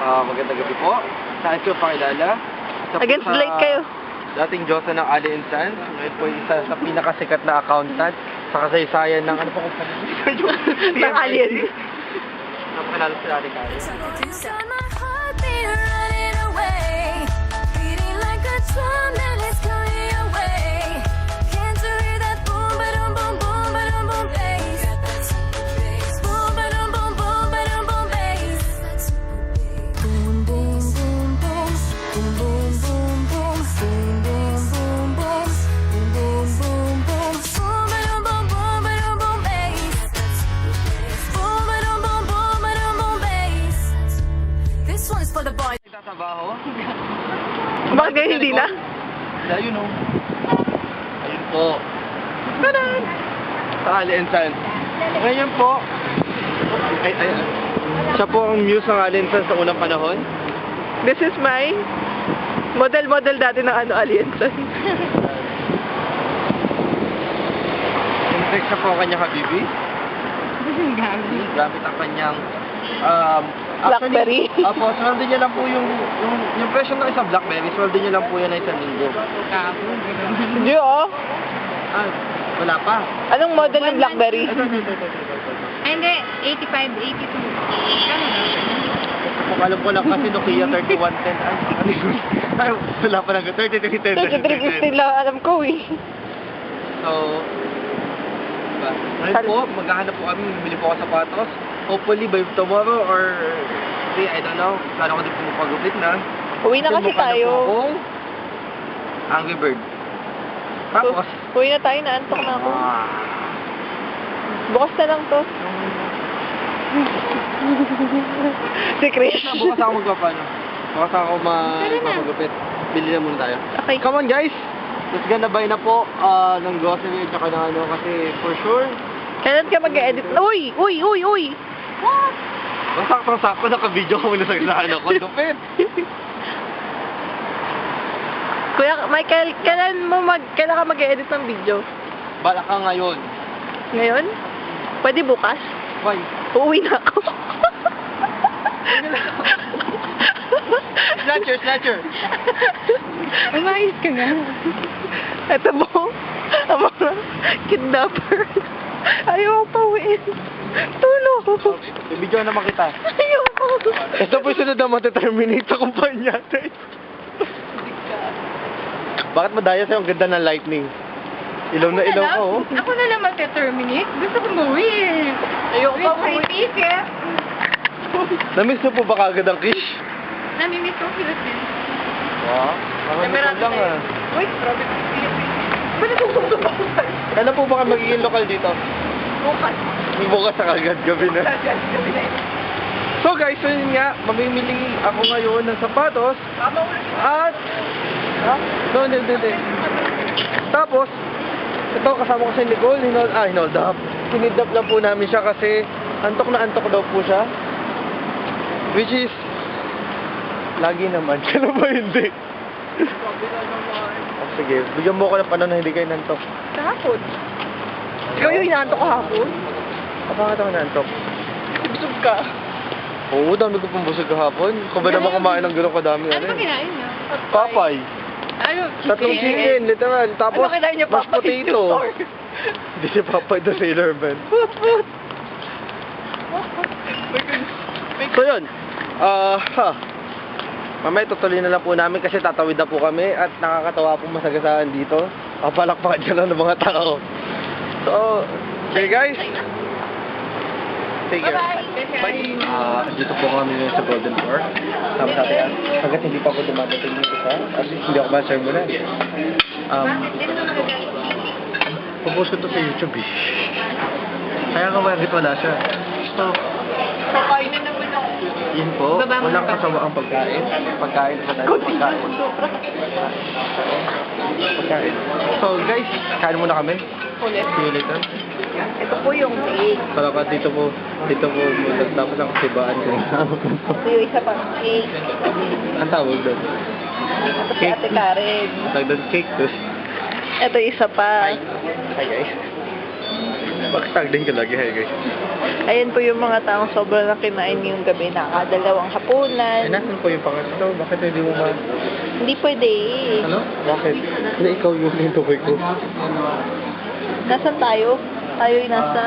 Magandang gabi po. Saan ko pakilala? Against Blake kayo. Dating Diyosa ng Ali and Sons. Ngayon po isa sa pinakasikat na accountant sa kasaysayan ng ano po kung ng alien. Napakilala sila ating kaya. Nagtatrabaho? Bakit kayo hindi na? Ayun o. Ayun po. Tanan! Sa Ali and Sons. Ngayon po, siya po ang muse ng Ali and Sons sa unang panahon. This is my model dati ng aliensan. In-text siya po ang kanyang habibi. Gamit ang kanyang Blackberry. Apo, sweldo niya lang po yung presyo ng isang Blackberry, sweldo niya lang po yan na isang linggo. Hindi oh. Ah, wala pa. Anong model ng Blackberry? Hindi, 85, 82. Kung alam ko lang kasi Nokia 3110. Ay, wala pa lang. 3310. 3315 lang alam ko eh. So, diba? Ngayon po, maghahanap po kami, bibili po ako sapatos. Hopefully by tomorrow or today, I don't know. Kano ko din po magpagupit na. Uwi na kasi tayo. Angry Bird. Tapos, uwi na tayo, naantok na ako. Bukas na lang to. Si Chris. Bukas ako magpapano. Bukas ako magpagupit. Bili na muna tayo. Okay. Come on guys! Let's gonna buy na po ng grocery at saka ng ano kasi for sure. Kailan ka mag-edit? Uy! What? Saktong-sakto naka-video ko muna sa ano ko. Lupit! Kuya Michael, kailan ka mag-edit ng video? Bala ka ngayon. Ngayon? Pwede bukas? Why? Uuwi na ako. Snatcher! Umayos ka nga. Ito mo, ang mga kidnapper. Ayaw pa uwiin. Tulog. Video naman kita. Ayaw ko. Ito po yung sunod na mataterminate sa kumpanya natin. Bakit madaya sa'yo ang ganda ng lightning? Ilaw na ilaw ko, oh. Ako na lang mag-terminate. Gusto ko umuwi. Ayaw pa May uwiin. ticket. Namiss mo po ba kagad ang kish? Namimiss ko Philippines. Wow. Ang lang ah. Uy, grabe ko Philippines. Pwede tutugtog ako sa'yo. Kailan po ba kayo magiging lokal dito? Bukas. Bukas sa kagad gabi na. So guys, so yun nga, mamimili ako ngayon ng sapatos. At no. Tapos ito kasama ko si Nicole, hinold up. Kinidnap lang po namin siya kasi antok na antok daw po siya. Which is lagi naman. Kaya ba hindi? Oh, sige, bigyan mo ako ng paano na hindi kayo nantok. Kahapon. Ikaw yung inaantok ko hapon? Bakit ako nantok? Busog ka. Oo, dami ko pong busog kahapon. Kung ba naman kumain ng gano'ng kadami Ano ba kinain niyo? Papay. Ano? Tatlong chicken, literal. Tapos, Ano kinain niya, mas Papay? potato. Hindi si Papay the Sailor Man. So yun. Mamaya tutuloy na lang po namin kasi tatawid na po kami at nakakatawa pong masagasaan dito. Papalakpakan ka lang ng mga tao. So, okay guys. Take care. Bye-bye. Dito po kami ngayon sa Golden Door. Tapos natin, hanggat hindi pa ako dumadating dito sa, at least hindi ako ma-share muna. Pupost ko to sa YouTube eh. Kaya nga bakit wala siya. So, Kakain na naman ako. yun po, walang kasawa ang pagkain. Pagkain sa tayo, pagkain. Pagkain. So guys, kain muna kami. Ulit. See you later. Ito po yung cake. Salamat dito po tapos ang kasibaan ko. Ito yung isa pang cake. Ang tawag doon? Ito si Ate Karen. Tawag doon cake to. Ito yung isa pa. Hi guys. Bakit tag din ka lagi? Hi guys. Ayan po yung mga taong sobrang na kinain ngayong gabi. Nakadalawang hapunan. nasan po yung pangatlo? Bakit hindi mo ma... Hindi pwede. Ano? Bakit? Hindi, ikaw yung tukoy ko. Nasaan tayo? Tayo yung nasa...